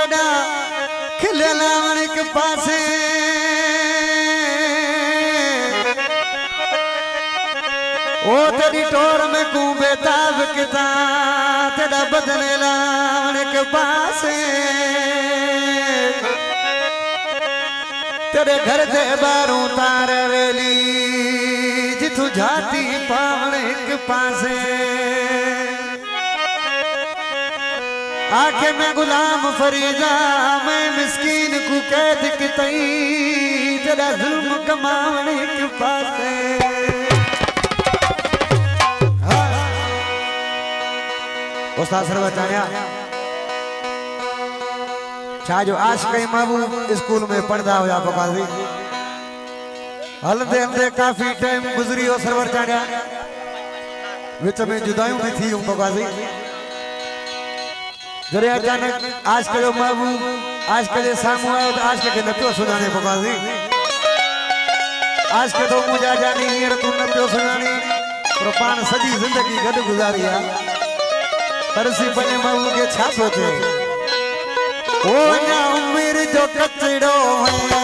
तेरा खिले लावण के पासे ओ तेरी टोर में कू बेताब किता तेरा बदन लावण के पासे तेरे घर दे बारू तार वेली जिथू जाती पावण के पासे आखे मैं गुलाम फरीदा मैं मिस्कीन को कैद कितई तेरा जुल्म कमावने के पासे उस्ताद सरवचाया छा जो आश कई महबूब स्कूल में पढ़दा हुआ बकाजी हलंदे हलंदे काफी टाइम गुजरी हो सरवर चाड़िया विच में जुदायूं भी थी बकाजी जरे अचानक आज के जो महबूब आज के जो सामू आयो तो आज के न पियो सुनाने बकाजी आज के तो मुझा जानी हींअर तू न पियो सुनानी पर पान सजी जिंदगी गॾु गुज़ारी आहे तरसी पंहिंजे महबूब के छा सोचे ओ अञा उमिरि जो कचिड़ो है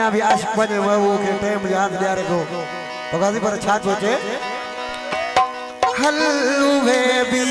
अञा भी आशिक बने महबूब के टाइम याद ॾियारे थो तो गाज़ी पर छा सोचे हल वे भी